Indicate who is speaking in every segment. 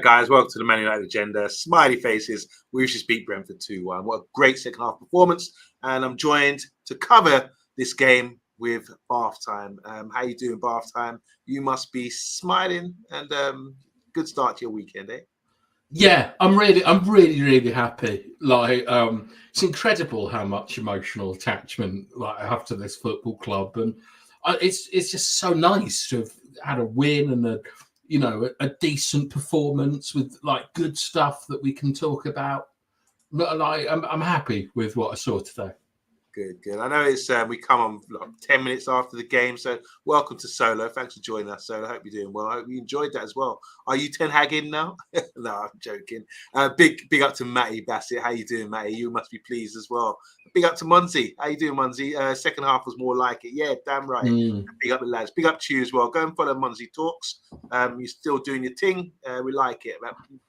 Speaker 1: guys, welcome to the Man United Agenda. Smiley faces. We should beat Brentford 2-1. What a great second half performance. And I'm joined to cover this game with Bath Time. How you doing, Bath Time? You must be smiling and good start to your weekend, eh?
Speaker 2: Yeah, I'm really happy. Like, it's incredible how much emotional attachment I have to this football club, and it's just so nice to have had a win and a decent performance with like good stuff that we can talk about. But I'm happy with what I saw today.
Speaker 1: Good. I know it's we come on like 10 minutes after the game, so welcome to Solo. Thanks for joining us, Solo. I hope you're doing well. I hope you enjoyed that as well. Are you Ten Hag in now? No, I'm joking. Big up to Matty Bassett. How you doing, Matty? You must be pleased as well. Big up to Munzi. How you doing, Munzi? Second half was more like it. Yeah, damn right. Big up the lads. Big up to you as well. Go and follow Munzi Talks. You're still doing your thing. We like it.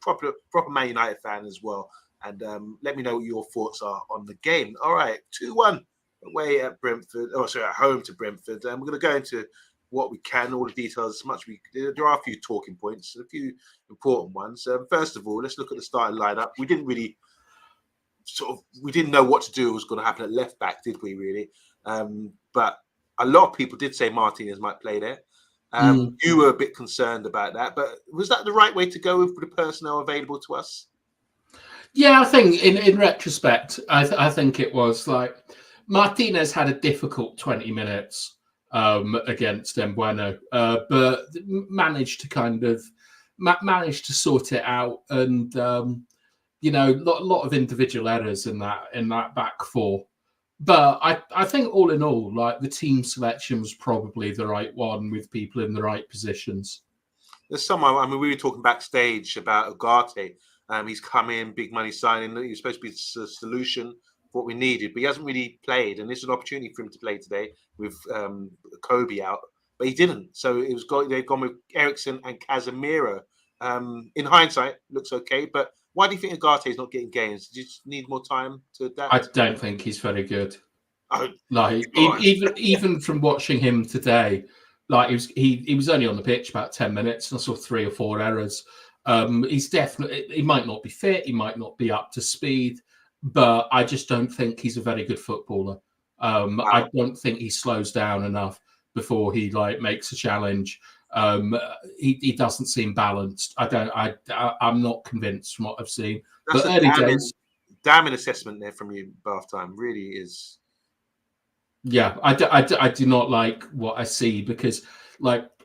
Speaker 1: Proper Man United fan as well. And let me know what your thoughts are on the game. All right, 2-1 away at Brentford. At home to Brentford. And we're going to go into what we can, all the details as much there are a few talking points, a few important ones. First of all, let's look at the starting lineup. We didn't know what to do was going to happen at left back, did we? Really? But a lot of people did say Martinez might play there. You were a bit concerned about that, but was that the right way to go with the personnel available to us?
Speaker 2: Yeah, I think in retrospect, I think it was like Martinez had a difficult 20 minutes against Mbueno, but managed to sort it out, and lot of individual errors in that back four. But I think all in all, like the team selection was probably the right one with people in the right positions.
Speaker 1: There's someone. I mean, we were talking backstage about Ugarte. He's come in, big money signing. He's supposed to be the solution for what we needed, but he hasn't really played. And this is an opportunity for him to play today with Kobe out, but he didn't. So they've gone with Eriksen and Casemiro. In hindsight, looks okay. But why do you think Ugarte is not getting games? Do you just need more time to adapt?
Speaker 2: I don't think he's very good. Even from watching him today, like he was only on the pitch about 10 minutes, and I saw 3 or 4 errors. He's definitely, he might not be fit, he might not be up to speed, but I just don't think he's a very good footballer. Wow. I don't think he slows down enough before he makes a challenge. He doesn't seem balanced. I'm not convinced from what I've seen.
Speaker 1: That's
Speaker 2: but
Speaker 1: a damning assessment there from you, Bath Time. Really is.
Speaker 2: Yeah, I do not like what I see, because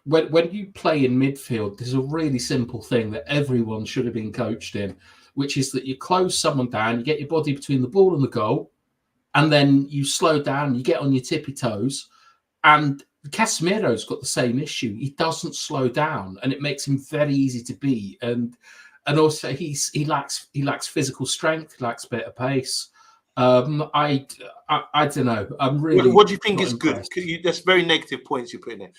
Speaker 2: when you play in midfield, there's a really simple thing that everyone should have been coached in, which is that you close someone down, you get your body between the ball and the goal, and then you slow down, you get on your tippy toes. And Casemiro's got the same issue. He doesn't slow down, and it makes him very easy to beat. And also he lacks physical strength, he lacks a bit of pace. I don't know. I'm really.
Speaker 1: What do you think is
Speaker 2: impressed.
Speaker 1: Good? There's very negative points you're putting there.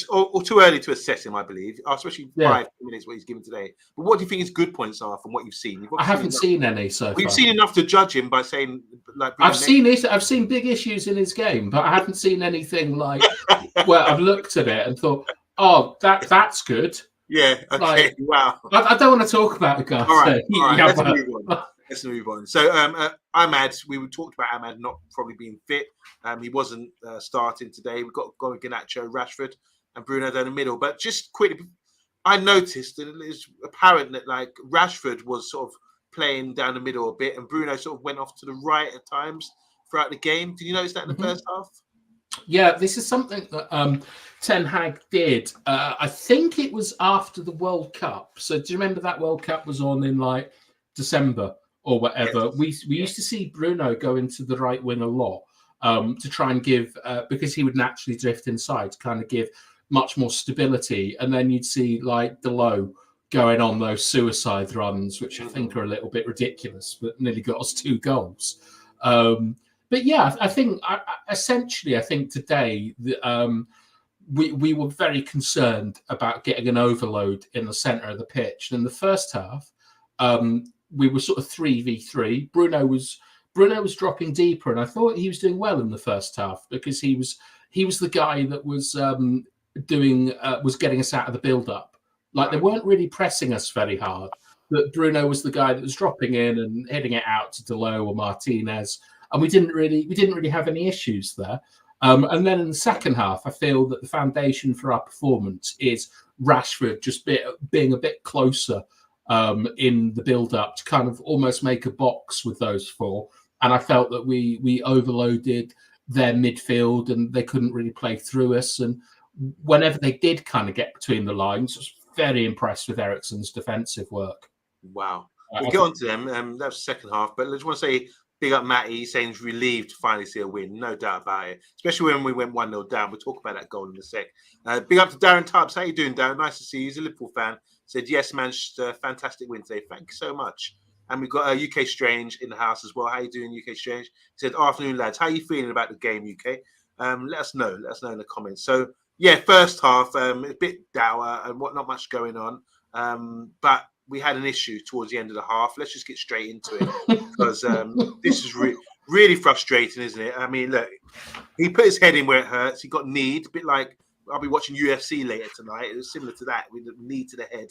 Speaker 1: Or too early to assess him, I believe, especially 5 minutes what he's given today. But what do you think his good points are from what you've seen?
Speaker 2: I haven't seen any so far.
Speaker 1: We've seen enough to judge him by saying
Speaker 2: I've seen big issues in his game, but I haven't seen anything where I've looked at it and thought, oh, that's good.
Speaker 1: Yeah. Okay. Wow.
Speaker 2: I don't want to talk about the guy.
Speaker 1: All right. Let's move on. So Ahmad, we talked about Ahmad not probably being fit. He wasn't starting today. We've got Garnacho, Rashford, and Bruno down the middle. But just quickly, I noticed that it's apparent that Rashford was sort of playing down the middle a bit, and Bruno sort of went off to the right at times throughout the game. Did you notice that in the first half?
Speaker 2: Yeah, this is something that Ten Hag did. I think it was after the World Cup. So do you remember that World Cup was on in December or whatever? Yes. We used to see Bruno go into the right wing a lot to try and give, because he would naturally drift inside, to kind of give much more stability. And then you'd see Delo going on those suicide runs, which I think are a little bit ridiculous, but nearly got us 2 goals. But yeah, I think essentially today we were very concerned about getting an overload in the centre of the pitch. And in the first half, we were sort of 3v3. Bruno was dropping deeper, and I thought he was doing well in the first half, because he was the guy that was getting us out of the build-up Like they weren't really pressing us very hard. But Bruno was the guy that was dropping in and heading it out to Delo or Martinez, and we didn't really have any issues there. And then in the second half, I feel that the foundation for our performance is Rashford just being a bit closer in the build-up to kind of almost make a box with those four. And I felt that we overloaded their midfield and they couldn't really play through us. And whenever they did kind of get between the lines, I was very impressed with Eriksen's defensive work.
Speaker 1: Wow. We'll get on to them. That was the second half. But I just want to say, big up Matty, saying he's relieved to finally see a win. No doubt about it. Especially when we went 1-0 down. We'll talk about that goal in a sec. Big up to Darren Tubbs. How you doing, Darren? Nice to see you. He's a Liverpool fan. Said, yes, Manchester, fantastic win today. Thank you so much. And we've got UK Strange in the house as well. How you doing, UK Strange? He said, afternoon, lads. How are you feeling about the game, UK? Let us know. Let us know in the comments. So, yeah, first half, a bit dour and not much going on. But we had an issue towards the end of the half. Let's just get straight into it because this is really frustrating, isn't it? I mean, look, he put his head in where it hurts. He got kneed, a bit like I'll be watching UFC later tonight. It was similar to that with the knee to the head.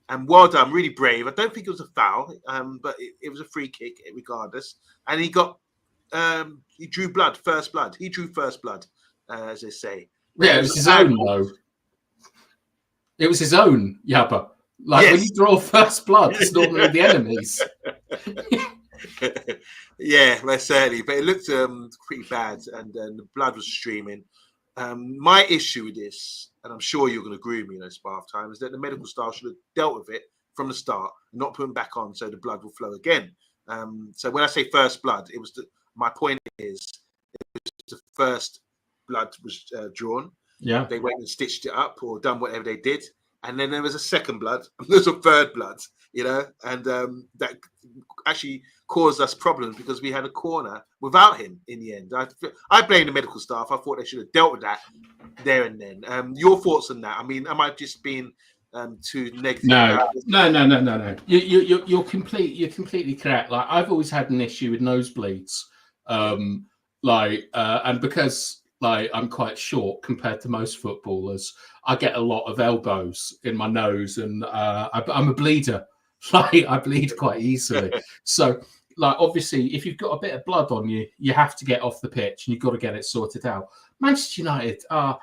Speaker 1: And well done, really brave. I don't think it was a foul, but it was a free kick regardless. And he got, he drew blood, first blood. He drew first blood, as they say.
Speaker 2: Yeah, it was his own, though. It was his own, Yabba. Like, yes. When you draw first blood, it's normally the enemies.
Speaker 1: Yeah, well, certainly. But it looked pretty bad, and the blood was streaming. My issue with this, and I'm sure you're going to agree with me, Spa time, is that the medical staff should have dealt with it from the start, not put them back on so the blood will flow again. So when I say first blood, it was my point is it was the first blood was drawn.
Speaker 2: Yeah,
Speaker 1: they went and stitched it up or done whatever they did. And then there was a second blood, and there's a third blood, and that actually caused us problems because we had a corner without him in the end. I blame the medical staff. I thought they should have dealt with that there and then. Your thoughts on that? I mean, am I just being too negative?
Speaker 2: No. You're completely correct. Like, I've always had an issue with nosebleeds, and because I'm quite short compared to most footballers, I get a lot of elbows in my nose, and I'm a bleeder. I bleed quite easily. So, obviously, if you've got a bit of blood on you, you have to get off the pitch, and you've got to get it sorted out. Manchester United are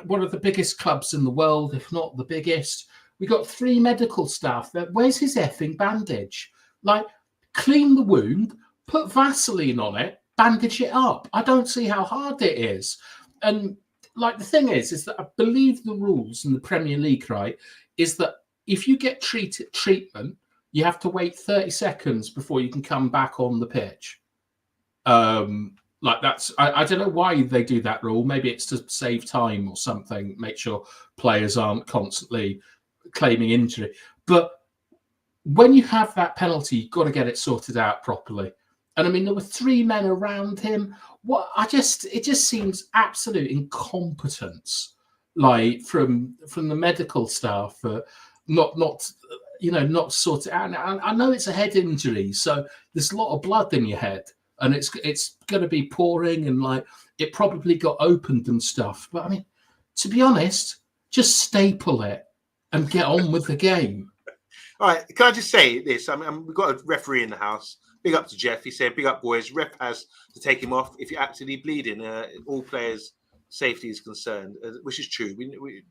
Speaker 2: one of the biggest clubs in the world, if not the biggest. We got 3 medical staff there. Where's his effing bandage? Clean the wound, put Vaseline on it, bandage it up. I don't see how hard it is. And the thing is that I believe the rules in the Premier League, right, is that if you get treatment, you have to wait 30 seconds before you can come back on the pitch. I don't know why they do that rule. Maybe it's to save time or something, make sure players aren't constantly claiming injury. But when you have that penalty, you've got to get it sorted out properly. And I mean, there were 3 men around him. It just seems absolute incompetence, from the medical staff, not sort it out. And I know it's a head injury, so there's a lot of blood in your head, and it's going to be pouring, and it probably got opened and stuff. But I mean, to be honest, just staple it and get on with the game.
Speaker 1: All right, can I just say this? I mean, we've got a referee in the house. Big up to Jeff. He said, big up, boys. Ref has to take him off if you're actually bleeding. All players' safety is concerned, which is true.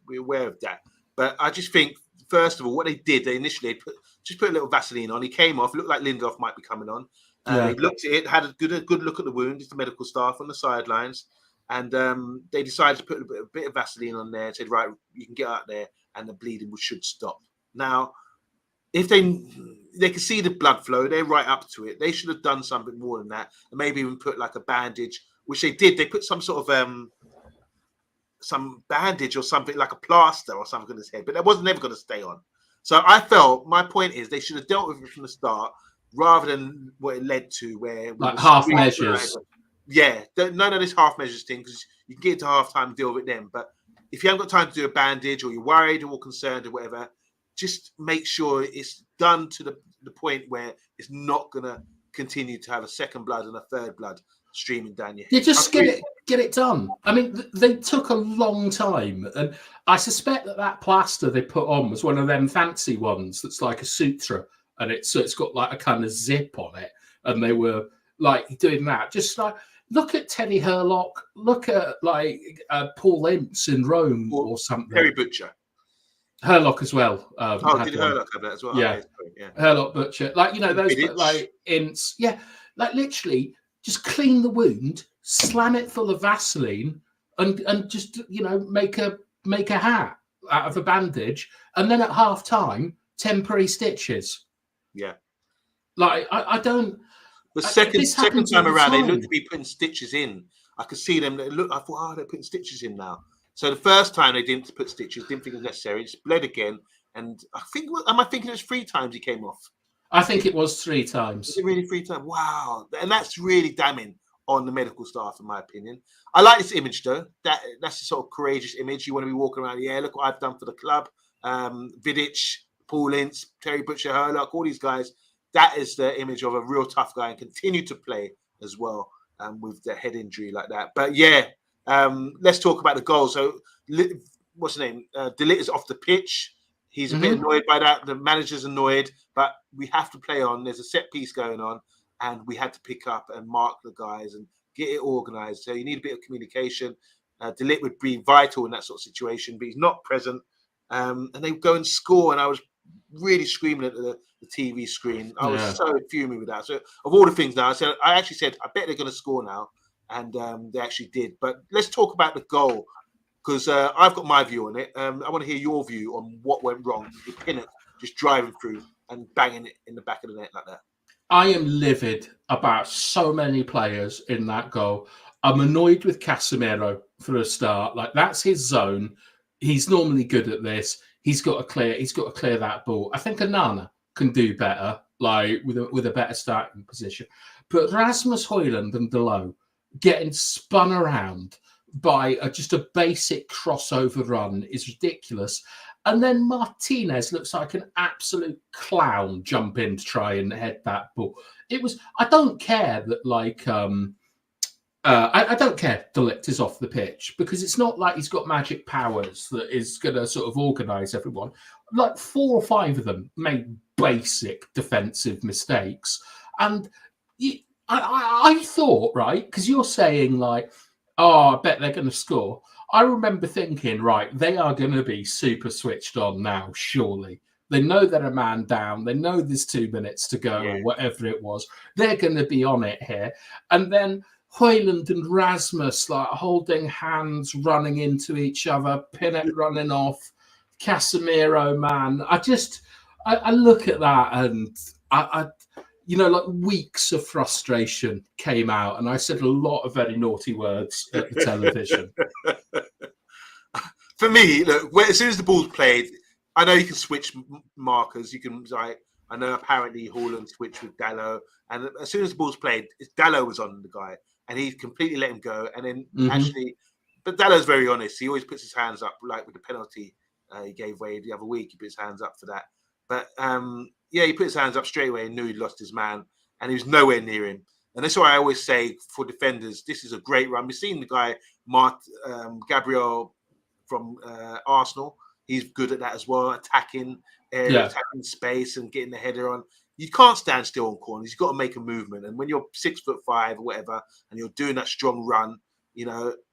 Speaker 1: We're aware of that. But I just think, first of all, what they did, they initially put a little Vaseline on. He came off. It looked like Lindelof might be coming on. They looked at it, had a good look at the wound. It's the medical staff on the sidelines. And they decided to put a bit of Vaseline on there and said, right, you can get out there and the bleeding should stop. Now, if they can see the blood flow, they're right up to it. They should have done something more than that, and maybe even put a bandage, which they did. They put some sort of some bandage or something, like a plaster or something on his head, but that wasn't never going to stay on. So I felt, my point is, they should have dealt with it from the start rather than what it led to, where
Speaker 2: half measures.
Speaker 1: Yeah, none of this half measures thing, because you can get to half time and deal with them. But if you haven't got time to do a bandage, or you're worried or concerned or whatever, just make sure it's done to the point where it's not going to continue to have a second blood and a third blood streaming down your head.
Speaker 2: You just get it done. I mean, they took a long time, and I suspect that plaster they put on was one of them fancy ones that's like a suture, and it's got like a kind of zip on it, and they were like doing that. Just like look at Teddy Hurlock, look at like Paul Ince in Rome or something.
Speaker 1: Terry Butcher.
Speaker 2: Hurlock as well.
Speaker 1: Did Hurlock have that as well?
Speaker 2: Yeah,
Speaker 1: okay, yeah.
Speaker 2: Hurlock, Butcher, like those like Ince, yeah, like literally just clean the wound, slam it full of Vaseline, and just make a hat out of a bandage, and then at half time temporary stitches.
Speaker 1: Yeah,
Speaker 2: like I don't.
Speaker 1: The second time around, they looked to be putting stitches in. I could see them. I thought, oh, they're putting stitches in now. So the first time they didn't put stitches, didn't think it was necessary. It just bled again, and I think, am I thinking it was 3 times he came off?
Speaker 2: I think it was 3 times.
Speaker 1: Was it really 3 times? Wow, and that's really damning on the medical staff, in my opinion. I like this image though. That's the sort of courageous image. You want to be walking around. Yeah, look what I've done for the club. Vidic, Paul Ince, Terry Butcher, Hurlock, all these guys. That is the image of a real tough guy and continue to play as well with the head injury like that. But yeah. Let's talk about the goal. So, what's his name? De Ligt is off the pitch. He's a bit annoyed by that. The manager's annoyed, but we have to play on. There's a set piece going on, and we had to pick up and mark the guys and get it organised. So you need a bit of communication. De Ligt would be vital in that sort of situation, but he's not present. And they go and score, and I was really screaming at the TV screen. I was so fuming with that. So of all the things now, I actually said, I bet they're going to score now. And they actually did. But let's talk about the goal, because I've got my view on it. I want to hear your view on what went wrong with Pinnock just driving through and banging it in the back of the net like that.
Speaker 2: I am livid about so many players in that goal. I'm annoyed with Casemiro for a start. Like, that's his zone. He's normally good at this. He's got to clear that ball. I think Onana can do better, like with a better starting position. But Rasmus Højlund and Delot getting spun around by just a basic crossover run is ridiculous. And then Martinez looks like an absolute clown jump in to try and head that ball. I don't care that I don't care De Ligt is off the pitch, because it's not like he's got magic powers that is going to sort of organise everyone. Like 4 or 5 of them made basic defensive mistakes. And I thought, right, because you're saying like, oh, I bet they're going to score. I remember thinking, right, they are going to be super switched on now, surely. They know they're a man down. They know there's 2 minutes to go or whatever it was. They're going to be on it here. And then Højlund and Rasmus like holding hands, running into each other, Pinnock running off, Casemiro, man. I look at that and I like weeks of frustration came out, and I said a lot of very naughty words at the television.
Speaker 1: For me, look, as soon as the ball's played, I know you can switch markers. You can, I know apparently Højlund switched with Dalot, and as soon as the ball's played, Dalot was on the guy, and he completely let him go. And then but Dalot's very honest. He always puts his hands up, like with the penalty he gave away the other week. He put his hands up for that. But he put his hands up straight away and knew he'd lost his man, and he was nowhere near him. And that's why I always say for defenders, this is a great run. We've seen the guy, Gabriel from Arsenal. He's good at that as well, attacking attacking space and getting the header on. You can't stand still on corners. You've got to make a movement. And when you're 6'5" or whatever, and you're doing that strong run,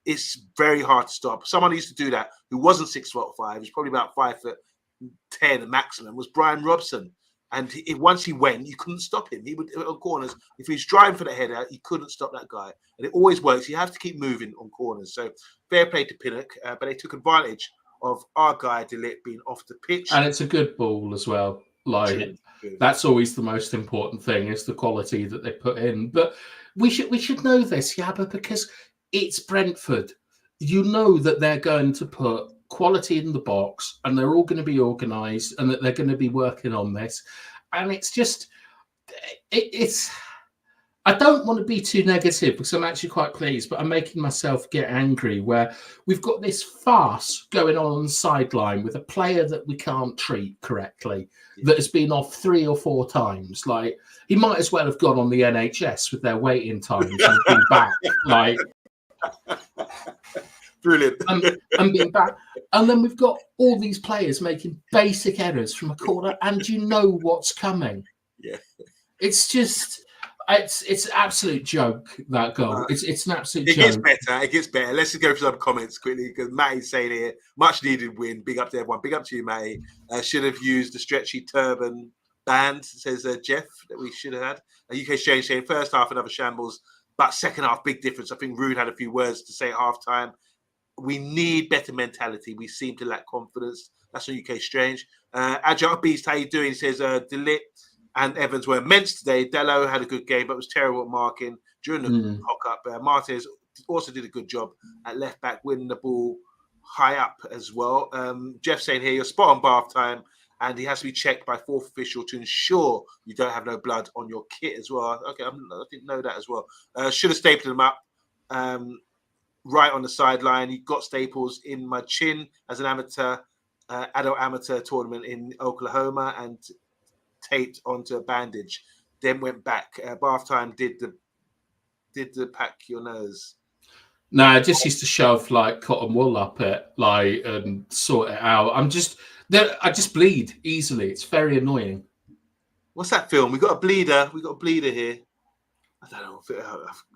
Speaker 1: it's very hard to stop. Someone used to do that who wasn't 6'5", he's probably about 5'10" maximum, was Brian Robson. And once he went, you couldn't stop him. He would on corners. If he's driving for the header, you couldn't stop that guy. And it always works. You have to keep moving on corners. So fair play to Pinnock, but they took advantage of our guy De Ligt being off the pitch.
Speaker 2: And it's a good ball as well. Like that's always the most important thing, is the quality that they put in. But we should know this, but because it's Brentford, you know that they're going to put quality in the box, and they're all going to be organised, and that they're going to be working on this. And it's just, I don't want to be too negative because I'm actually quite pleased, but I'm making myself get angry where we've got this farce going on the sideline with a player that we can't treat correctly, that has been off 3 or 4 times. Like, he might as well have gone on the NHS with their waiting times and been back. Like,
Speaker 1: brilliant.
Speaker 2: And being back. And then we've got all these players making basic errors from a corner, and you know what's coming.
Speaker 1: Yeah.
Speaker 2: It's just... It's an absolute joke, that goal. It's an absolute joke.
Speaker 1: It gets better. Let's just go for some comments quickly because Matty's saying here, much needed win. Big up to everyone. Big up to you, Matty. Should have used the stretchy turban band, says Jeff, that we should have had. UK Exchange saying first half another shambles, but second half big difference. I think Rude had a few words to say at half time. We need better mentality. We seem to lack confidence. That's on UK Strange. Agile Beast, how you doing? He says Delit and Evans were immense today. Dello had a good game, but was terrible at marking during the hock-up. Martinez also did a good job at left-back, winning the ball high up as well. Jeff saying here, you're spot on bath time, and he has to be checked by fourth official to ensure you don't have no blood on your kit as well. Okay, I didn't know that as well. Should have stapled him up right on the sideline. He got staples in my chin as an amateur, adult amateur tournament in Oklahoma, and taped onto a bandage, then went back. Bath time did the pack your nose.
Speaker 2: No, I just used to shove like cotton wool up it, like, and sort it out. I just bleed easily. It's very annoying.
Speaker 1: What's that film? We got a bleeder here. I don't know if it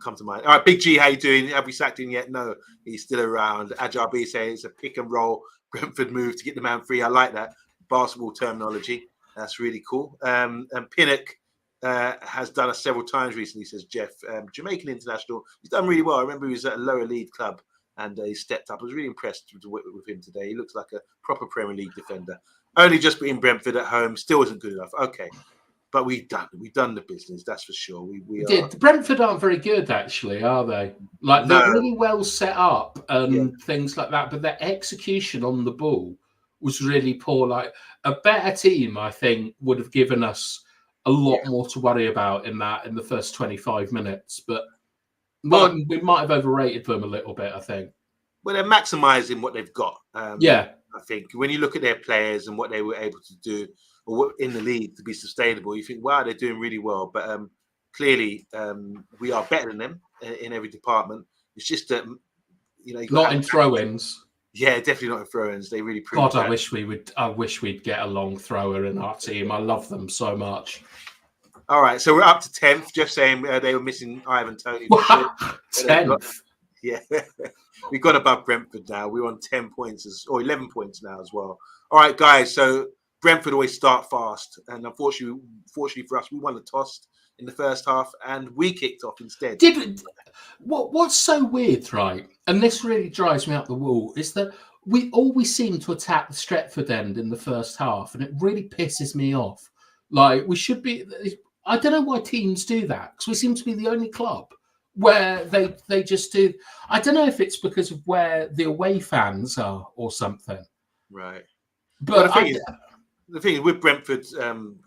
Speaker 1: come to mind. All right, Big G, how you doing? Have we sacked him yet? No, he's still around. Agile B saying it's a pick and roll Brentford move to get the man free. I like that basketball terminology. That's really cool. And Pinnock has done us several times recently, says Jeff. Jamaican international. He's done really well. I remember he was at a lower league club and he stepped up. I was really impressed with him today. He looks like a proper Premier League defender. Only just beating Brentford at home. Still isn't good enough. Okay. But we've done the business, that's for sure. We did.
Speaker 2: The Brentford aren't very good, actually, are they? Like, they're really well set up and things like that, but their execution on the ball was really poor. Like, a better team, I think, would have given us a lot more to worry about in the first 25 minutes. But we might have overrated them a little bit, I think.
Speaker 1: Well, they're maximising what they've got. I think when you look at their players and what they were able to do or in the league to be sustainable, you think, wow, they're doing really well. But clearly, we are better than them in every department. It's just that,
Speaker 2: not in throw-ins.
Speaker 1: Yeah, definitely not in throw-ins. They really proved
Speaker 2: God, I wish we'd get a long thrower in our team. I love them so much.
Speaker 1: All right, so we're up to 10th. Jeff saying they were missing Ivan Toney.
Speaker 2: 10th?
Speaker 1: Yeah. We got above Brentford now. We're on 10 points or 11 points now as well. All right, guys. So Brentford always start fast. And unfortunately for us, we won the toss in the first half and we kicked off instead.
Speaker 2: What's so weird, right? And this really drives me up the wall, is that we always seem to attack the Stretford end in the first half, and it really pisses me off. Like, we should be... I don't know why teams do that, because we seem to be the only club where they just do... I don't know if it's because of where the away fans are or something.
Speaker 1: Right.
Speaker 2: But
Speaker 1: the thing is, with Brentford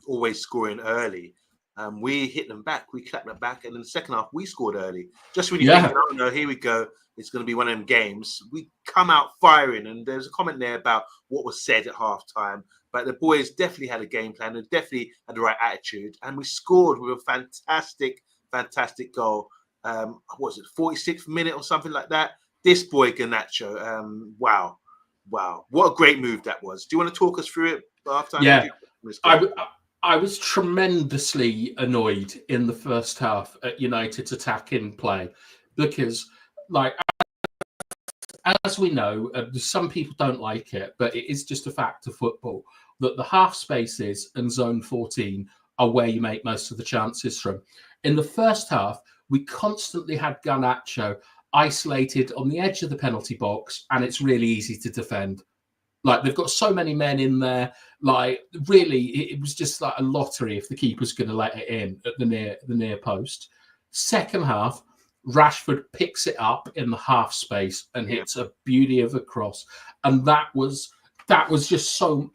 Speaker 1: always scoring early, we hit them back, we clapped them back, and in the second half, we scored early. Just when you think, oh no, here we go, it's going to be one of them games, we come out firing, and there's a comment there about what was said at half time, but the boys definitely had a game plan, and definitely had the right attitude, and we scored with a fantastic goal. What was it, 46th minute or something like that? This boy, Garnacho, wow, what a great move that was. Do you want to talk us through it after?
Speaker 2: Yeah, I was tremendously annoyed in the first half at United's attacking play because, like, as we know, some people don't like it, but it is just a fact of football that the half spaces and zone 14 are where you make most of the chances from. In the first half, we constantly had Garnacho isolated on the edge of the penalty box, and it's really easy to defend. Like, they've got so many men in there. Like, really, it was just like a lottery if the keeper's going to let it in at the near post. Second half, Rashford picks it up in the half space and hits a beauty of a cross, and that was just so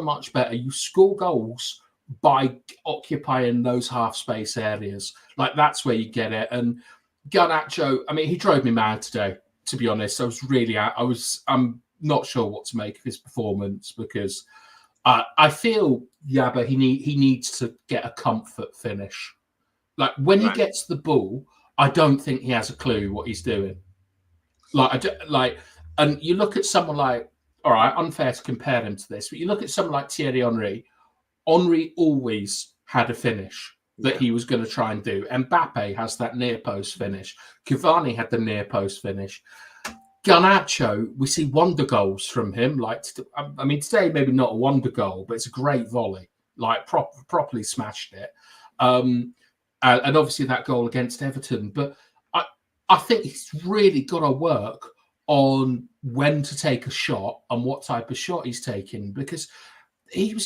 Speaker 2: much better. You score goals by occupying those half space areas. Like that's where you get it. And Garnacho, I mean, he drove me mad today, to be honest. I'm not sure what to make of his performance because I feel Yaba, he needs to get a comfort finish. Like when he gets the ball, I don't think he has a clue what he's doing. And you look at someone like, all right, unfair to compare him to this, but you look at someone like Thierry Henry. Henry always had a finish that he was going to try and do. Mbappe has that near post finish. Cavani had the near post finish. Garnacho, we see wonder goals from him. Like, I mean, today maybe not a wonder goal, but it's a great volley. Like, properly smashed it. And obviously that goal against Everton. But I think he's really got to work on when to take a shot and what type of shot he's taking, because he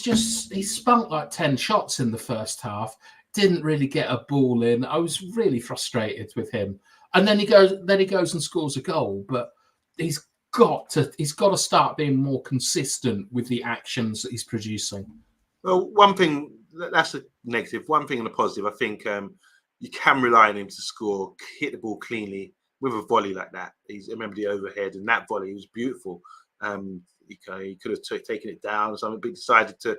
Speaker 2: spunked like 10 shots in the first half, didn't really get a ball in. I was really frustrated with him. And then he goes and scores a goal, but he's got to start being more consistent with the actions that he's producing.
Speaker 1: Well, one thing that's a negative. One thing and a positive, I think you can rely on him to score, hit the ball cleanly with a volley like that. I remember the overhead, and that volley was beautiful. He could have taken it down or something, but he decided to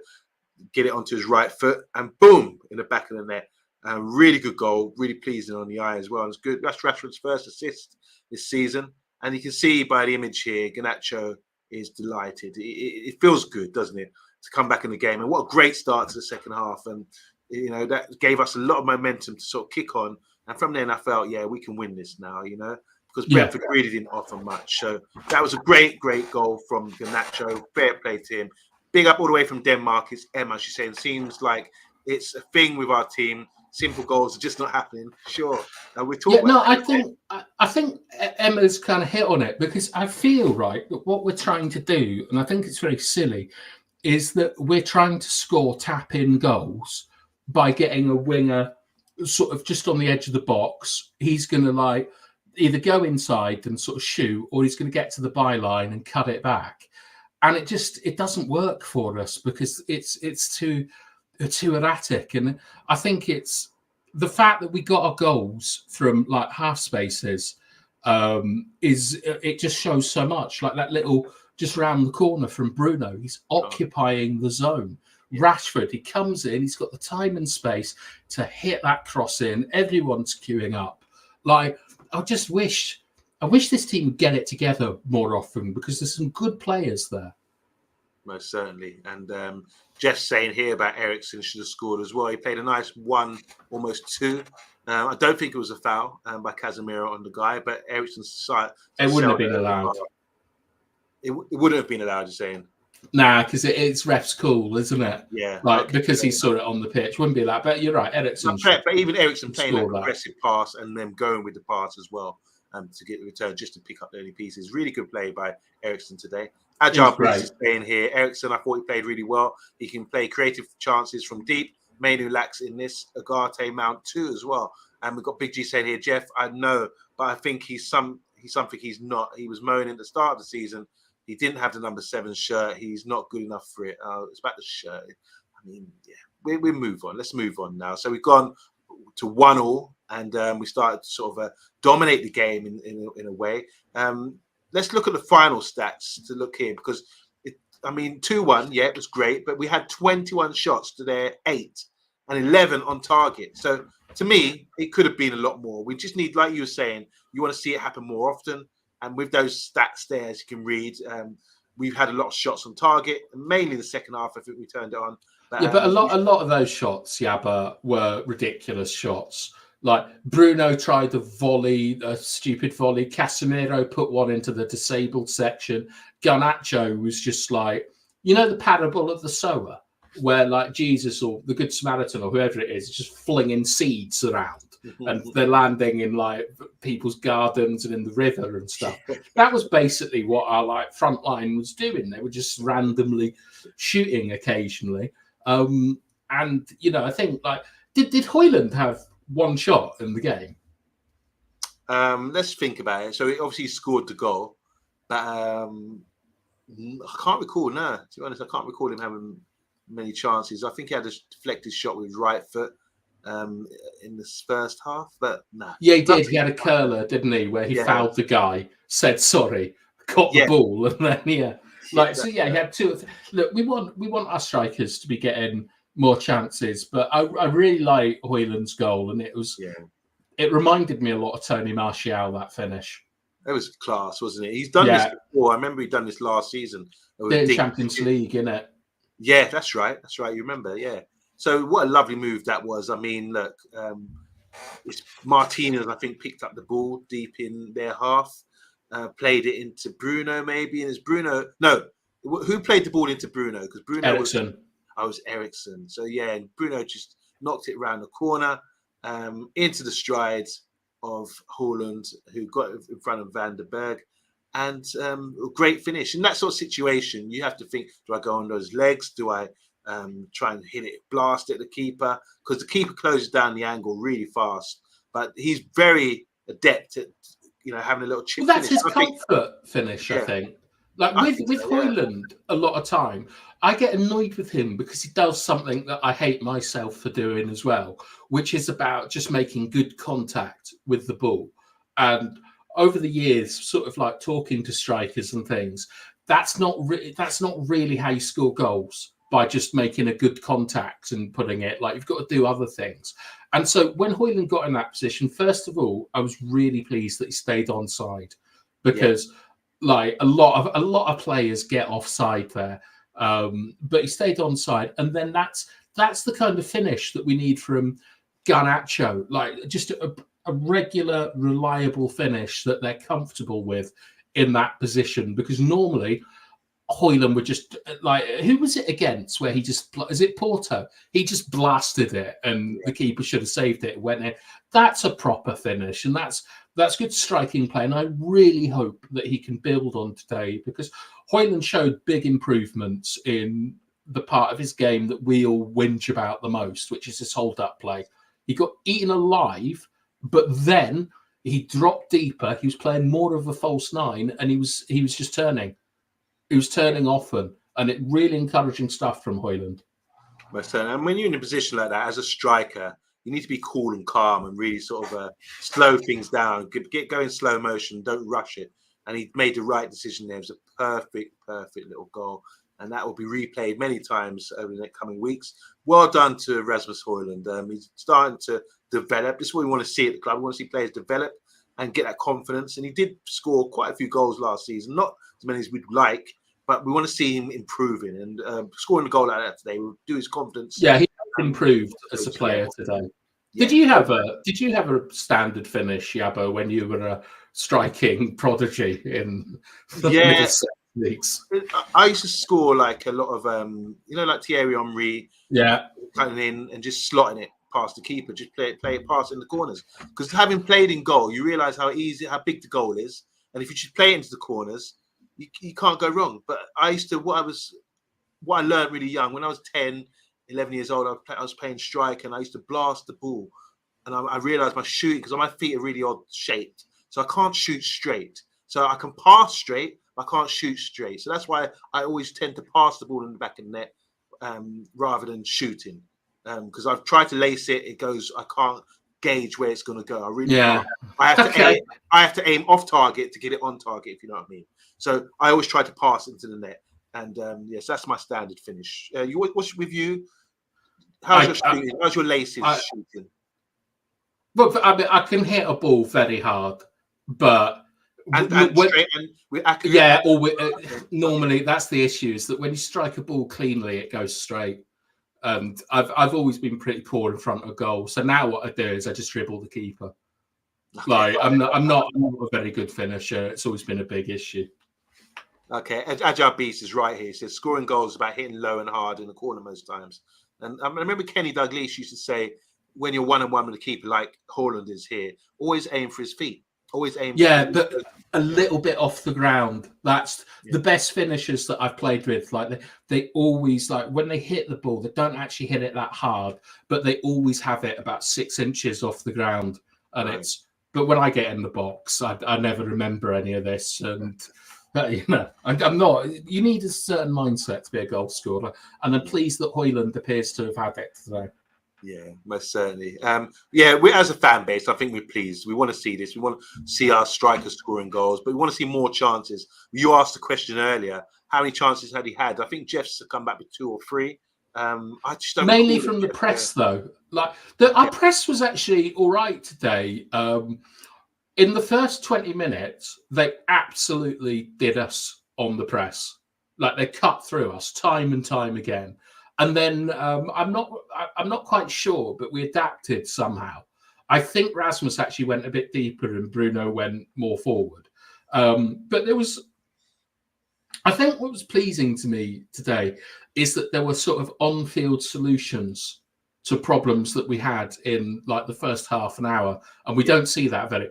Speaker 1: get it onto his right foot and boom, in the back of the net. Really good goal, really pleasing on the eye as well. And it's good. That's Rashford's first assist this season. And you can see by the image here, Garnacho is delighted. It feels good, doesn't it, to come back in the game? And what a great start to the second half. And, you know, that gave us a lot of momentum to sort of kick on. And from then I felt, yeah, we can win this now, you know, because Brentford really didn't offer much. So that was a great, great goal from Garnacho. Fair play to him. Big up all the way from Denmark. It's Emma, she's saying, seems like it's a thing with our team. Simple goals are just not happening. Sure. We're talking
Speaker 2: I think Emma's kind of hit on it, because I feel, right, that what we're trying to do, and I think it's very silly, is that we're trying to score tap-in goals by getting a winger sort of just on the edge of the box. He's going to like either go inside and sort of shoot, or he's going to get to the byline and cut it back. And it doesn't work for us because it's too erratic. And I think it's the fact that we got our goals from like half spaces it just shows so much. Like that little just round the corner from Bruno, he's occupying the zone. Rashford, he comes in, he's got the time and space to hit that cross in. Everyone's queuing up. Like, I wish this team would get it together more often, because there's some good players there.
Speaker 1: Most certainly. And Jeff's saying here about Eriksen should have scored as well. He played a nice 1, almost 2. I don't think it was a foul by Casemiro on the guy, but Eriksen's side.
Speaker 2: It wouldn't have been allowed.
Speaker 1: It wouldn't have been allowed, you're saying?
Speaker 2: Nah, because it's ref's cool, isn't it?
Speaker 1: Yeah.
Speaker 2: Like, because he saw it on the pitch. Wouldn't be allowed. But you're right, Eriksen.
Speaker 1: But even Eriksen playing that aggressive pass and then going with the pass as well to get the return, just to pick up the early pieces. Really good play by Eriksen today. Agile Bruce is playing here. Eriksen, I thought he played really well. He can play creative chances from deep. Mainu lacks in this. Agate Mount too as well. And we've got Big G saying here, Jeff, I know, but I think he's something he's not. He was moaning at the start of the season. He didn't have the number 7 shirt. He's not good enough for it. It's about the shirt. I mean, yeah, we move on. Let's move on now. So we've gone to 1-1, and we started to sort of dominate the game in a way. Let's look at the final stats to look here, because 2-1, yeah, it was great, but we had 21 shots to their 8 and 11 on target. So to me, it could have been a lot more. We just need, like you were saying, you want to see it happen more often. And with those stats there, as you can read, we've had a lot of shots on target, mainly the second half. I think we turned it on.
Speaker 2: But a lot of those shots, Yabba, were ridiculous shots. Like Bruno tried a stupid volley. Casemiro put one into the disabled section. Garnacho was just like, you know, the parable of the sower, where like Jesus or the Good Samaritan or whoever it is just flinging seeds around. And they're landing in like people's gardens and in the river and stuff. That was basically what our like front line was doing. They were just randomly shooting occasionally. And you know, I think like did Højlund have one shot in the game?
Speaker 1: Let's think about it. So he obviously scored the goal, but I can't recall. No, to be honest, I can't recall him having many chances. I think he had a deflected shot with his right foot in the first half, but no.
Speaker 2: Yeah, he did. He had a curler, didn't he, where he fouled the guy, said sorry, caught the ball, and then he had two. Look, we want our strikers to be getting more chances, but I really like Højlund's goal, and it reminded me a lot of Tony Martial, that finish.
Speaker 1: It was class, wasn't it? He's done this before. I remember he'd done this last season.
Speaker 2: In Champions League, innit?
Speaker 1: Yeah, that's right. That's right. You remember, yeah. So what a lovely move that was. I mean, look, it's Martinez, I think, picked up the ball deep in their half, played it into Bruno maybe, and it's Bruno. No, who played the ball into Bruno? Because Bruno was Ericsson. So yeah, and Bruno just knocked it around the corner into the strides of Højlund, who got in front of Van der Berg, and a great finish. In that sort of situation, you have to think: do I go on those legs? Do I try and hit it, blast at the keeper? Because the keeper closes down the angle really fast. But he's very adept at having a little chip.
Speaker 2: Well, that's his comfort finish, I think. Like with Højlund, a lot of time, I get annoyed with him because he does something that I hate myself for doing as well, which is about just making good contact with the ball. And over the years, sort of like talking to strikers and things, that's not really how you score goals, by just making a good contact and putting it. Like, you've got to do other things. And so when Højlund got in that position, first of all, I was really pleased that he stayed onside, because like a lot of players get offside there, but he stayed onside, and then that's the kind of finish that we need from Garnacho, like just a regular, reliable finish that they're comfortable with in that position. Because normally Højlund would just, like, who was it against where he just, is it Porto? He just blasted it and the keeper should have saved it. It went in. That's a proper finish, and that's good striking play. And I really hope that he can build on today, because Højlund showed big improvements in the part of his game that we all whinge about the most, which is his hold-up play. He got eaten alive, but then he dropped deeper. He was playing more of a false nine, and he was just turning. He was turning often, and it really encouraging stuff from Højlund.
Speaker 1: And when you're in a position like that as a striker, you need to be cool and calm and really sort of slow things down. Get going slow motion. Don't rush it. And he made the right decision there. It was a perfect little goal. And that will be replayed many times over the next coming weeks. Well done to Rasmus Højlund. He's starting to develop. This is what we want to see at the club. We want to see players develop and get that confidence. And he did score quite a few goals last season. Not as many as we'd like, but we want to see him improving. And scoring a goal like that today will do his confidence.
Speaker 2: Yeah, he improved as a player today. Yeah. Did you have a standard finish, Yabo, when you were a striking prodigy in the Middlesex leagues?
Speaker 1: I used to score like a lot of like Thierry Henry, cutting in and just slotting it past the keeper, just play it past in the corners. Because having played in goal, you realise how big the goal is, and if you just play it into the corners, you can't go wrong. But I used to what I learned really young when I was 10, 11 years old. I was playing strike, and I used to blast the ball, and I realised my shooting, because my feet are really odd shaped, so I can't shoot straight. So I can pass straight, but I can't shoot straight. So that's why I always tend to pass the ball in the back of the net rather than shooting. Because I've tried to lace it, it goes. I can't gauge where it's going to go. I really can't. I have to aim off target to get it on target, if you know what I mean. So I always try to pass into the net, and yes, that's my standard finish. What's with you? How's your shooting? How's your laces shooting?
Speaker 2: Well, I mean, I can hit a ball very hard, but normally that's the issue, is that when you strike a ball cleanly, it goes straight. And I've always been pretty poor in front of goal. So now what I do is I just dribble the keeper. Like I'm not a very good finisher. It's always been a big issue.
Speaker 1: Okay, Agile Beast is right here. He says scoring goals is about hitting low and hard in the corner most times. And I remember Kenny Dalglish used to say, when you're 1-on-1 with the keeper, like Højlund is here, always aim for his feet. Always aim.
Speaker 2: Yeah, but a little bit off the ground. That's the best finishers that I've played with. Like they always, like when they hit the ball, they don't actually hit it that hard, but they always have it about 6 inches off the ground. And But when I get in the box, I never remember any of this. And But I'm not. You need a certain mindset to be a goal scorer, and I'm pleased that Højlund appears to have had it today.
Speaker 1: Yeah, most certainly. We as a fan base, I think we're pleased. We want to see this. We want to see our strikers scoring goals, but we want to see more chances. You asked the question earlier: how many chances had he had? I think Jeff's come back with 2 or 3. I just don't
Speaker 2: mainly from the press, though. Like our press was actually all right today. In the first 20 minutes, they absolutely did us on the press. Like they cut through us time and time again. And then I'm not quite sure, but we adapted somehow. I think Rasmus actually went a bit deeper and Bruno went more forward. But there was, I think what was pleasing to me today is that there were sort of on-field solutions to problems that we had in like the first half an hour. And we don't see that very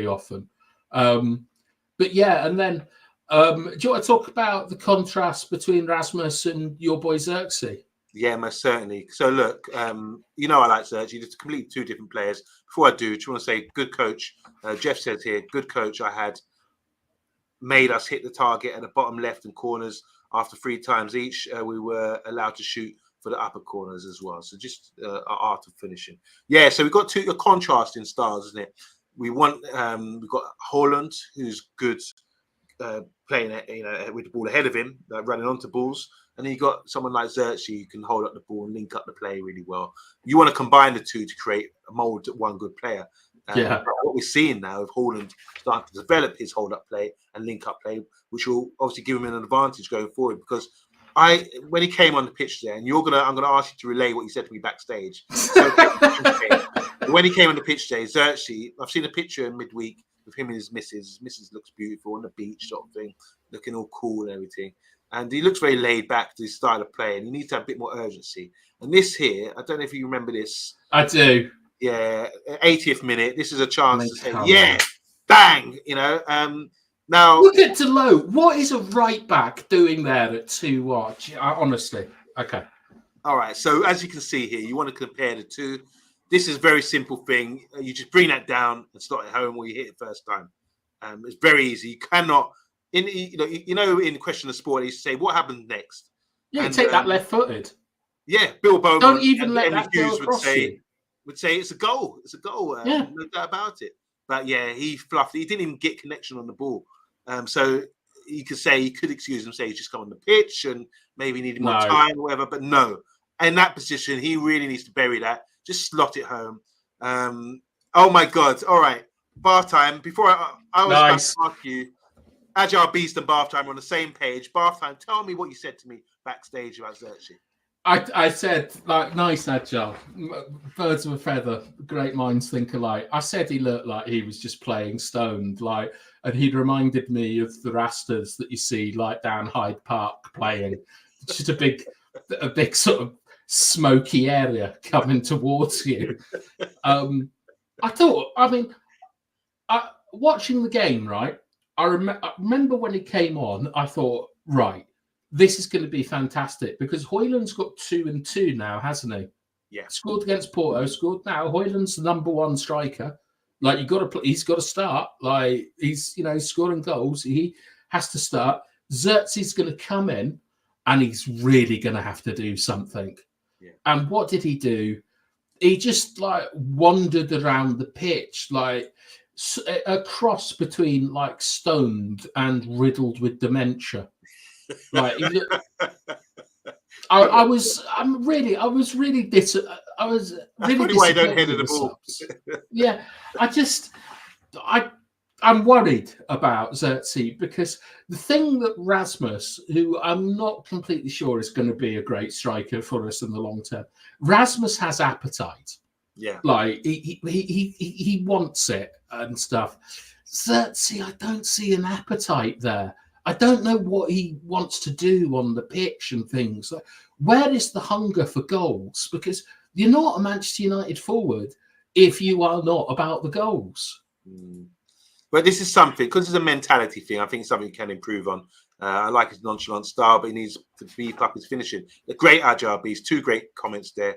Speaker 2: often. But yeah, and then do you want to talk about the contrast between Rasmus and your boy Xerxes?
Speaker 1: Yeah, most certainly. So look, I like Xerxes. It's completely 2 different players. Before I do you want to say good coach? Jeff says here, good coach. I had made us hit the target at the bottom left and corners after 3 times each. We were allowed to shoot for the upper corners as well. So just our art of finishing. Yeah, so we've got a contrasting styles, isn't it? We've got Højlund, who's good playing with the ball ahead of him, running onto balls. And then you've got someone like Xerxes who can hold up the ball and link up the play really well. You want to combine the 2 to create a mold to one good player. What we're seeing now with Højlund starting to develop his hold-up play and link-up play, which will obviously give him an advantage going forward. Because when he came on the pitch there, and I'm gonna ask you to relay what you said to me backstage. So, when he came on the pitch there, Xerxes, I've seen a picture in midweek with him and his missus. His missus looks beautiful on the beach, sort of thing, looking all cool and everything. And he looks very laid back to his style of play, and he needs to have a bit more urgency. And this here, I don't know if you remember this.
Speaker 2: I do.
Speaker 1: Yeah, 80th minute. This is a chance to say, yeah, bang. Now
Speaker 2: look at Delo. What is a right back doing there at 2-1? Honestly, okay.
Speaker 1: All right. So as you can see here, you want to compare the 2. This is a very simple thing. You just bring that down and start at home where you hit it first time. It's very easy. You cannot. In the question of sport, you say what happens next.
Speaker 2: Yeah, and take that left-footed.
Speaker 1: Yeah, Bill Bowman.
Speaker 2: Don't even let that go across you.
Speaker 1: Would say it's a goal. It's a goal. No doubt about it. But yeah, he fluffed. He didn't even get connection on the ball. So you could excuse him, say he's just come on the pitch and maybe needed more time or whatever. But no, in that position, he really needs to bury that. Just slot it home. Oh my God! All right, bath time. Before I was about to ask you, Agile Beast and bath time are on the same page. Bath time. Tell me what you said to me backstage about Xerxes.
Speaker 2: I said, like, nice Agile, birds of a feather, great minds think alike. I said he looked like he was just playing stoned, like, and he'd reminded me of the Rastas that you see, like, down Hyde Park playing. Just a big sort of smoky area coming towards you. Watching the game, right, I remember when he came on, I thought, right, this is going to be fantastic because Højlund's got 2 and 2 now, hasn't he?
Speaker 1: Yeah.
Speaker 2: Scored against Porto, scored now. Højlund's the number 1 striker. Like, he's got to start. Like, he's, scoring goals. He has to start. Xerxes is going to come in and he's really going to have to do something.
Speaker 1: Yeah.
Speaker 2: And what did he do? He just, like, wandered around the pitch, like a cross between, like, stoned and riddled with dementia. Like, I was really disappointed.
Speaker 1: Why you don't head of the ball.
Speaker 2: Yeah, I'm worried about Xerxes because the thing that Rasmus, who I'm not completely sure is going to be a great striker for us in the long term, Rasmus has appetite.
Speaker 1: Yeah,
Speaker 2: like he wants it and stuff. Xerxes, I don't see an appetite there. I don't know what he wants to do on the pitch and things. Like, where is the hunger for goals? Because you're not a Manchester United forward if you are not about the goals.
Speaker 1: But this is something, because it's a mentality thing, I think it's something he can improve on. I like his nonchalant style, but he needs to beef up his finishing. A great Agile Beast, 2 great comments there,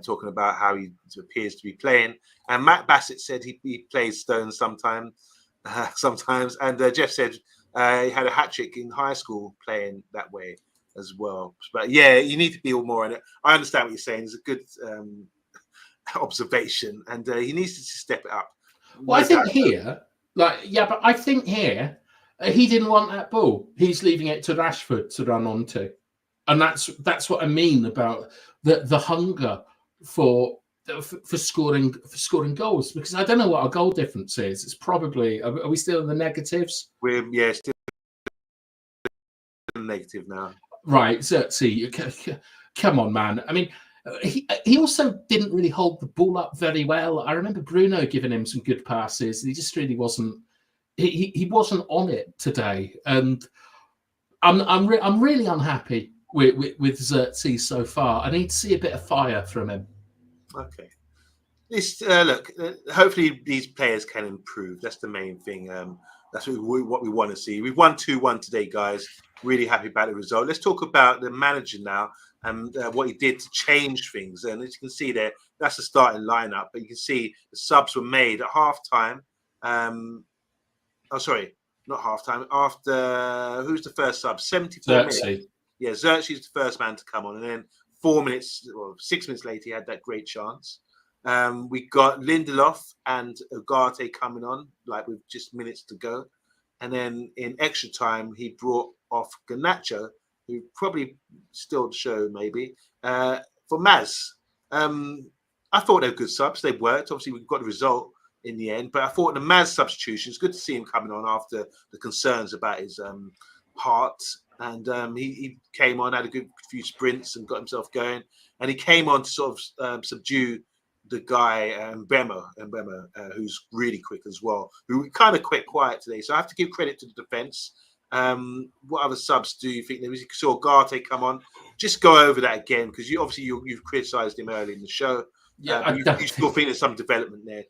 Speaker 1: talking about how he appears to be playing. And Matt Bassett said he plays Stones sometimes. sometimes. And Jeff said he had a hat trick in high school playing that way as well. But yeah, you need to be more on it. I understand what you're saying. It's a good observation, and he needs to step it up.
Speaker 2: Well, I think here, but I think here he didn't want that ball. He's leaving it to Rashford to run onto, and that's what I mean about the hunger for scoring goals. Because I don't know what our goal difference is. It's probably are we still in the negatives?
Speaker 1: We're still negative now.
Speaker 2: Right, Xerxes, come on, man. I mean, he also didn't really hold the ball up very well. I remember Bruno giving him some good passes. He just really wasn't. He wasn't on it today, and I'm really unhappy with Xerxes so far. I need to see a bit of fire from him.
Speaker 1: Okay. Look, hopefully these players can improve. That's the main thing. That's what we want to see. We've won 2-1 today, guys. Really happy about the result. Let's talk about the manager now and what he did to change things. And as you can see there, that's the starting lineup. But you can see the subs were made at halftime. Sorry, not halftime. After who's the first sub? 74 minutes. Yeah, Xerxes is the first man to come on, and then 6 minutes later, he had that great chance. We got Lindelof and Ugarte coming on, like with just minutes to go. And then in extra time, he brought off Garnacho, who probably still show maybe, for Maz. I thought they were good subs. They worked. Obviously, we got the result in the end. But I thought the Maz substitution, it's good to see him coming on after the concerns about his heart. And he came on, had a good few sprints and got himself going. And he came on to sort of subdue the guy Mbemo, who's really quick as well, who kind of quite quiet today. So I have to give credit to the defence. What other subs do you think? You saw Garte come on. Just go over that again, because you've criticised him early in the show.
Speaker 2: Yeah,
Speaker 1: you still think there's some development there.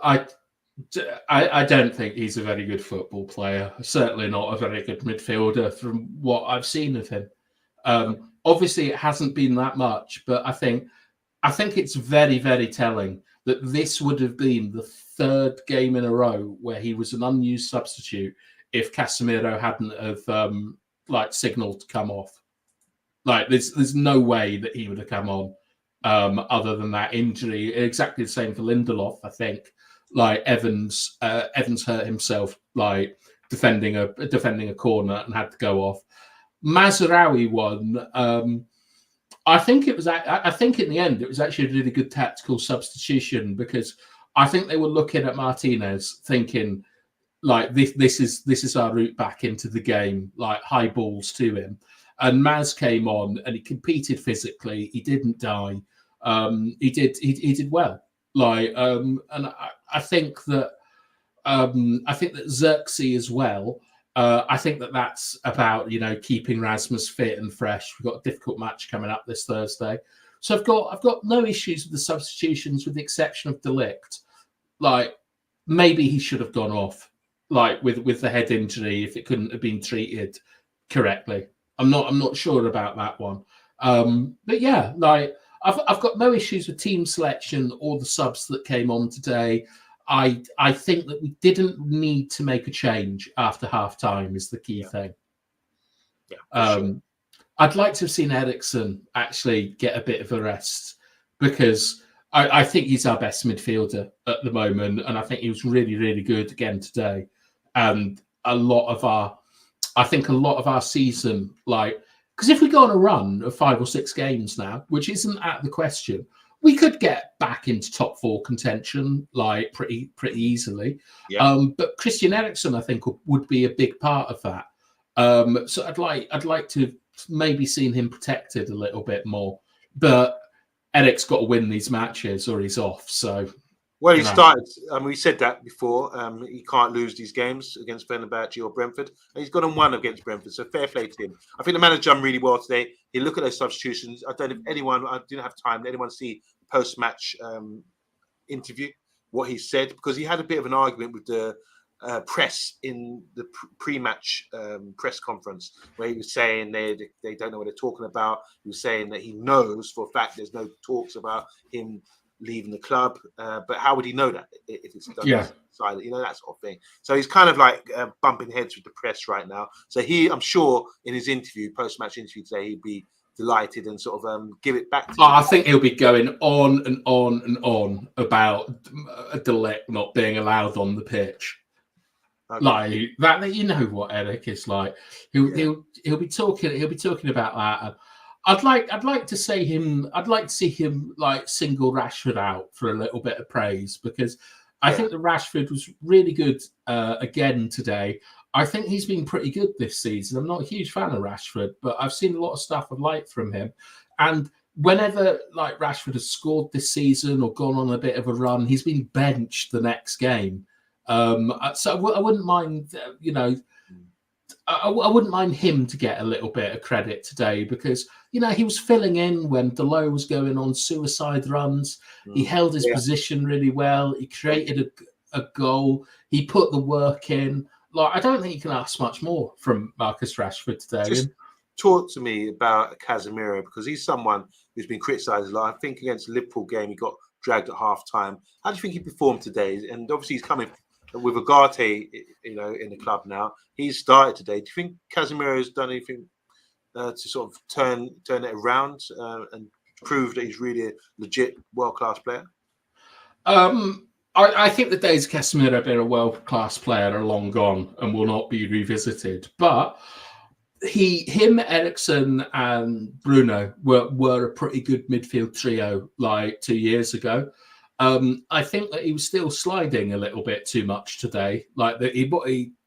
Speaker 2: I don't think he's a very good football player. Certainly not a very good midfielder from what I've seen of him. Obviously, it hasn't been that much, but I think it's very, very telling that this would have been the third game in a row where he was an unused substitute if Casemiro hadn't have signalled to come off. Like there's no way that he would have come on other than that injury. Exactly the same for Lindelof, I think. Like Evans hurt himself like defending a corner and had to go off. Mazraoui won. I think in the end it was actually a really good tactical substitution, because I think they were looking at Martinez thinking like this is our route back into the game, like high balls to him. And Maz came on and he competed physically. He didn't die. He did well. And I think that Xerxes as well. I think that's about keeping Rasmus fit and fresh. We've got a difficult match coming up this Thursday, so I've got no issues with the substitutions, with the exception of De Ligt. Like maybe he should have gone off, like with the head injury, if it couldn't have been treated correctly. I'm not sure about that one. But yeah, like I've got no issues with team selection or the subs that came on today. I think that we didn't need to make a change after half time is the key thing. Yeah, sure. I'd like to have seen Eriksen actually get a bit of a rest, because I think he's our best midfielder at the moment, and I think he was really, really good again today. And a lot of our season, because if we go on a run of 5 or 6 games now, which isn't out of the question, we could get back into top 4 contention like pretty easily. Yeah. But Christian Eriksen, I think, would be a big part of that. So I'd like to maybe seen him protected a little bit more. But Eric's got to win these matches or he's off. So
Speaker 1: well, he started. We said that before. He can't lose these games against Fenerbahce or Brentford, and he's got on 1 against Brentford. So fair play to him. I think the manager done really well today. He looked at those substitutions. I don't know if I didn't have time. Did anyone see the post-match interview? What he said, because he had a bit of an argument with the press in the pre-match press conference, where he was saying they don't know what they're talking about. He was saying that he knows for a fact there's no talks about him leaving the club. But how would he know that if it's done?
Speaker 2: Yeah.
Speaker 1: Silent, that sort of thing. So he's kind of like bumping heads with the press right now. So I'm sure, in his post-match interview today, he'd be delighted and sort of give it back to
Speaker 2: I think he'll be going on and on and on about De Ligt not being allowed on the pitch. Okay. Like that, what Eric is like. He'll be talking about that. I'd like to see him like single Rashford out for a little bit of praise, because I think that Rashford was really good again today. I think he's been pretty good this season. I'm not a huge fan of Rashford, but I've seen a lot of stuff I like from him. And whenever like Rashford has scored this season or gone on a bit of a run, he's been benched the next game. So I wouldn't mind, I wouldn't mind him to get a little bit of credit today, because he was filling in when Delo was going on suicide runs. He held his position really well. He created a goal. He put the work in. Like, I don't think you can ask much more from Marcus Rashford today.
Speaker 1: Just talk to me about Casemiro, because he's someone who's been criticised a lot. I think against the Liverpool game, he got dragged at half time. How do you think he performed today? And obviously he's coming with Ugarte, in the club now. He's started today. Do you think Casemiro has done anything to sort of turn it around and prove that he's really a legit world-class player?
Speaker 2: I think the days of Casemiro being a world-class player are long gone and will not be revisited. But him, Eriksen, and Bruno were a pretty good midfield trio like 2 years ago. I think that he was still sliding a little bit too much today. Like that, he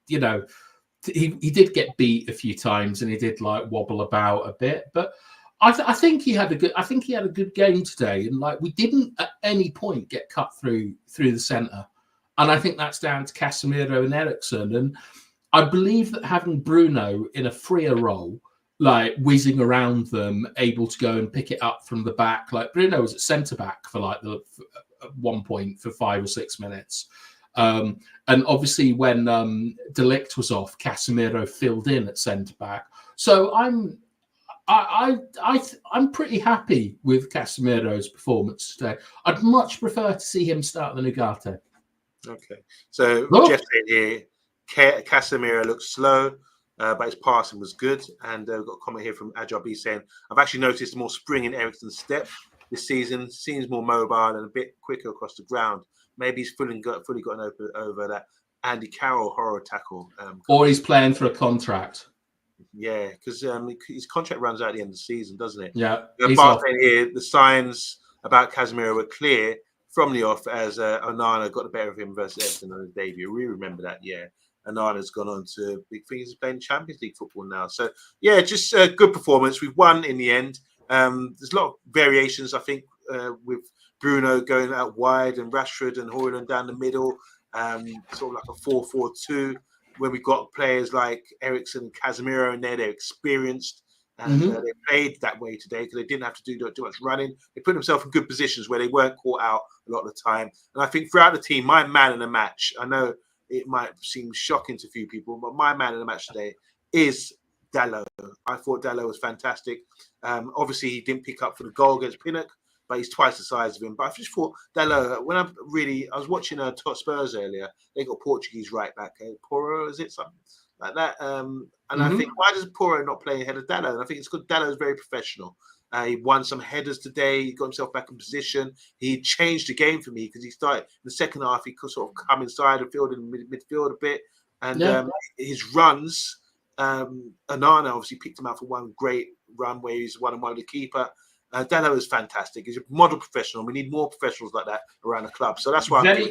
Speaker 2: did get beat a few times and he did like wobble about a bit. But I think he had a good game today, and like we didn't at any point get cut through the centre, and I think that's down to Casemiro and Eriksen. And I believe that having Bruno in a freer role, like whizzing around them, able to go and pick it up from the back, like Bruno was at centre back for like at one point for 5 or 6 minutes. And obviously when De Ligt was off, Casemiro filled in at centre back. So I'm pretty happy with Casemiro's performance today. I'd much prefer to see him start than Ugarte.
Speaker 1: Okay, so Jeff said here, Casemiro looks slow, but his passing was good. And we've got a comment here from Ajabi saying, I've actually noticed more spring in Eriksen's step this season. Seems more mobile and a bit quicker across the ground. Maybe he's fully gotten over that Andy Carroll horror tackle.
Speaker 2: Or he's playing for a contract.
Speaker 1: Yeah, because his contract runs out at the end of the season, doesn't it?
Speaker 2: Yeah.
Speaker 1: Here, the signs about Casemiro were clear from the off as Onana got the better of him versus Everton on his debut. We remember that, yeah. Onana's gone on to big things. He's playing Champions League football now. So, yeah, just a good performance. We've won in the end. There's a lot of variations, I think, with Bruno going out wide and Rashford and Højlund down the middle, sort of like a 4-4-2. When we got players like Eriksen and Casemiro in there, they're experienced and they played that way today because they didn't have to do too much running. They put themselves in good positions where they weren't caught out a lot of the time. And I think throughout the team, my man in the match, I know it might seem shocking to a few people, but my man in the match today is Dalot. I thought Dalot was fantastic. Obviously, he didn't pick up for the goal against Pinnock, but he's twice the size of him. But I just thought Dalot, when I was watching Spurs earlier, they got Portuguese right back. Porro, is it something like that? And I think, why does Porro not play ahead of Dalot? And I think it's because Dalot is very professional. He won some headers today. He got himself back in position. He changed the game for me because he started in the second half. He could sort of come inside the field in midfield a bit. And his runs, Onana obviously picked him out for one great run where he's one-on-one with the keeper. Dalot is fantastic. He's a model professional. We need more professionals like that around the club. So that's why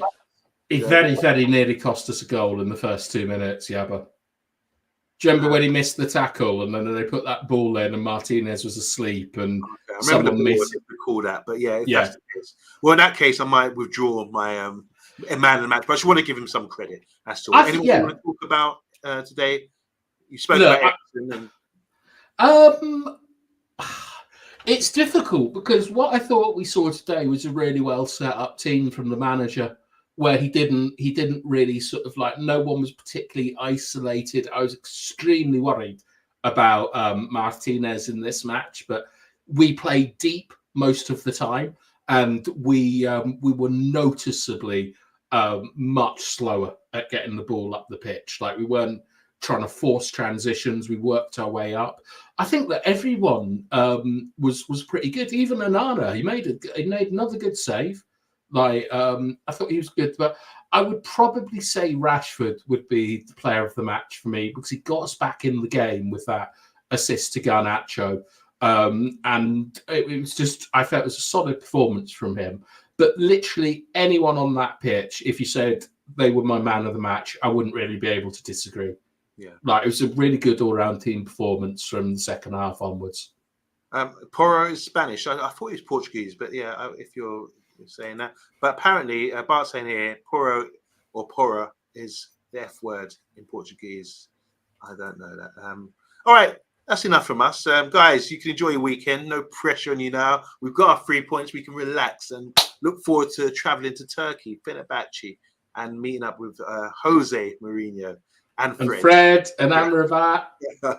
Speaker 2: he very nearly cost us a goal in the first 2 minutes, Yabba. Do you remember when he missed the tackle and then they put that ball in and Martinez was asleep and someone missed?
Speaker 1: Recall that, but that's the case. Well, in that case, I might withdraw my man of the match, but I just want to give him some credit. That's all. Anyone you want to talk about today? You spoke about Everton
Speaker 2: It's difficult because what I thought we saw today was a really well set up team from the manager, where he didn't really sort of like, no one was particularly isolated. I was extremely worried about Martinez in this match, but we played deep most of the time. and we were noticeably much slower at getting the ball up the pitch. Like, we weren't trying to force transitions. We worked our way up. I think that everyone was pretty good. Even Onana, he made another good save. Like, I thought he was good, but I would probably say Rashford would be the player of the match for me, because he got us back in the game with that assist to Garnacho. And it was just, I felt it was a solid performance from him. But literally anyone on that pitch, if you said they were my man of the match, I wouldn't really be able to disagree.
Speaker 1: Yeah,
Speaker 2: like, it was a really good all-round team performance from the second half onwards.
Speaker 1: Porro is Spanish. I thought he was Portuguese, but yeah, if you're saying that. But apparently, Bart's saying here, Porro or Porra is the F word in Portuguese. I don't know that. All right, that's enough from us. Guys, you can enjoy your weekend. No pressure on you now. We've got our 3 points. We can relax and look forward to traveling to Turkey, Fenerbahce, and meeting up with Jose Mourinho and
Speaker 2: Fred and Amrabat.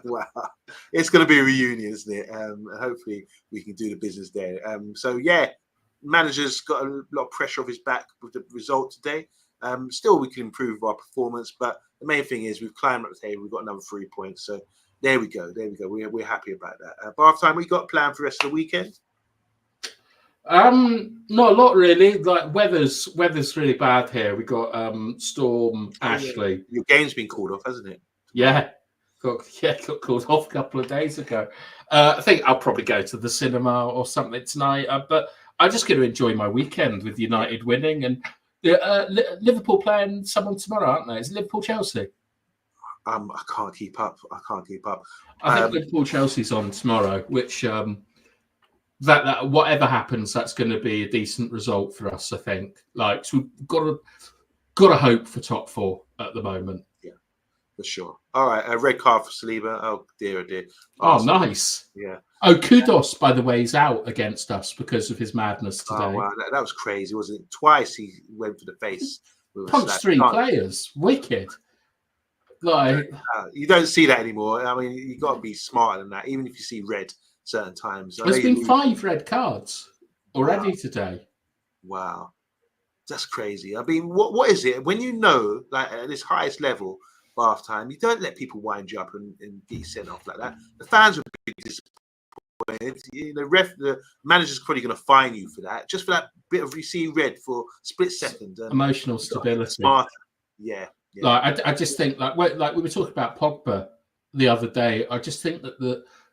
Speaker 1: Wow, it's going to be a reunion, isn't it? Hopefully we can do the business there. So yeah, manager's got a lot of pressure off his back with the result today. Still, we can improve our performance, but the main thing is we've climbed up the table. We've got another 3 points. So there we go. We're happy about that. Bath time, we got planned for the rest of the weekend?
Speaker 2: Not a lot really. Like, weather's really bad here. We got Storm Ashley.
Speaker 1: Yeah. Your game's been called off, hasn't it?
Speaker 2: Yeah, got called off a couple of days ago. I think I'll probably go to the cinema or something tonight. But I'm just going to enjoy my weekend with United winning, and Liverpool playing someone tomorrow, aren't they? Is it Liverpool Chelsea?
Speaker 1: I can't keep up.
Speaker 2: I think Liverpool Chelsea's on tomorrow, which that whatever happens, that's going to be a decent result for us. I think. Like, so we've got to hope for top 4 at the moment.
Speaker 1: Yeah, for sure. All right, a red card for Saliba. Oh dear.
Speaker 2: Oh, nice.
Speaker 1: Yeah.
Speaker 2: Oh, Kudos, by the way, is out against us because of his madness today.
Speaker 1: Oh wow, that was crazy, wasn't it? Twice he went for the face.
Speaker 2: Punched 3 players. Wicked. Like,
Speaker 1: you don't see that anymore. I mean, you got to be smarter than that. Even if you see red certain times.
Speaker 2: There's been 5 red cards already today.
Speaker 1: Wow, that's crazy. I mean, what is it when you know, like, at this highest level, Bath time, you don't let people wind you up and get you sent off like that. The fans would be disappointed. The manager's probably going to fine you for that, just for that bit of, you see red for a split second.
Speaker 2: Emotional stability.
Speaker 1: Smarter. Yeah.
Speaker 2: Like, I just think, like we were talking about Pogba the other day. I just think that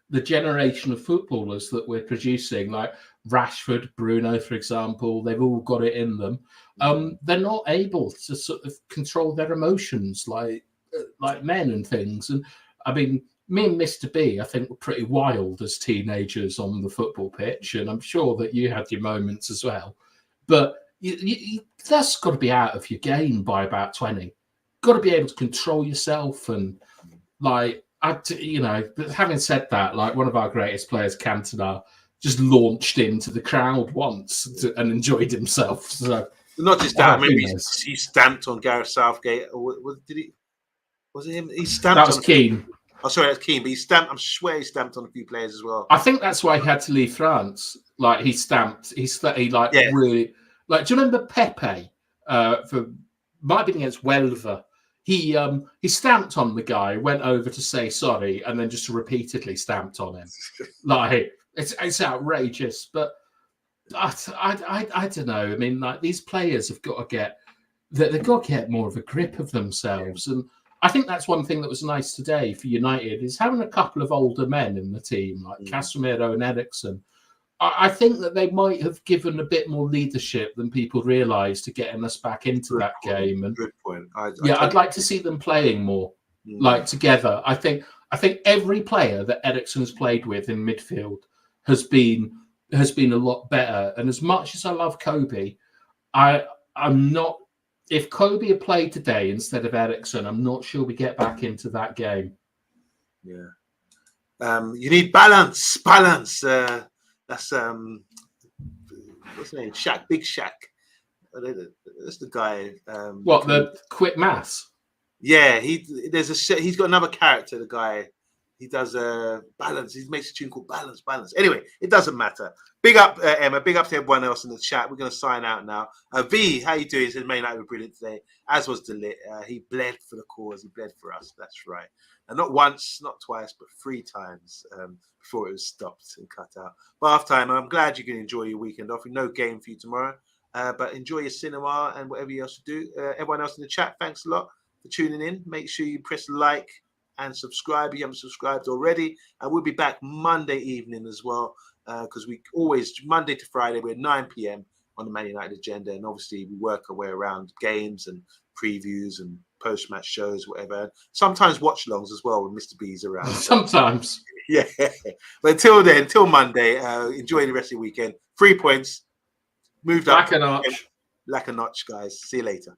Speaker 2: the generation of footballers that we're producing, like Rashford, Bruno, for example, they've all got it in them. They're not able to sort of control their emotions like men and things. And I mean, me and Mr. B, I think, were pretty wild as teenagers on the football pitch, and I'm sure that you had your moments as well. But that's got to be out of your game by about 20. Got to be able to control yourself, and like, having said that, like, one of our greatest players, Cantona, just launched into the crowd once and enjoyed himself. So
Speaker 1: not just that, maybe he stamped on Gareth Southgate, or did he? Was it him? He stamped.
Speaker 2: That was Keane.
Speaker 1: Oh, sorry, that's Keane. But he stamped. I swear he stamped on a few players as well.
Speaker 2: I think that's why he had to leave France. Like, he stamped. Really. Like, do you remember Pepe? Might have been against Welver. He stamped on the guy, went over to say sorry, and then just repeatedly stamped on him. Like, it's outrageous. But I don't know. I mean, like, these players have got to get more of a grip of themselves. And I think that's one thing that was nice today for United, is having a couple of older men in the team, like Casemiro and Eriksen. I think that they might have given a bit more leadership than people realise to getting us back into that game. And
Speaker 1: good point.
Speaker 2: I'd like to see them playing more, like, together. I think every player that Eriksen's played with in midfield has been a lot better. And as much as I love Kobe, I'm not. If Kobe had played today instead of Eriksen, I'm not sure we get back into that game.
Speaker 1: Yeah. You need balance. That's what's his name? Shaq, Big Shaq. That's the guy.
Speaker 2: The quick maths?
Speaker 1: Yeah, he's got another character. The guy, He does balance. He makes a tune called Balance. Anyway, it doesn't matter. Big up, Emma. Big up to everyone else in the chat. We're going to sign out now. V, how you doing? He said, Man United were brilliant today, as was Delit. He bled for the cause. He bled for us. That's right. And not once, not twice, but 3 times before it was stopped and cut out. But half time, I'm glad you can enjoy your weekend off. No game for you tomorrow. But enjoy your cinema and whatever you else do. Everyone else in the chat, thanks a lot for tuning in. Make sure you press like and subscribe if you haven't subscribed already. And we'll be back Monday evening as well, because we always, Monday to Friday, we're 9 p.m. on the Man United agenda. And obviously we work our way around games and previews and post-match shows, whatever. Sometimes watch-alongs as well when Mr. B's around.
Speaker 2: Sometimes.
Speaker 1: Yeah. But until then, until Monday, enjoy the rest of your weekend. 3 points. Moved up.
Speaker 2: Like a notch.
Speaker 1: Like a notch, guys. See you later.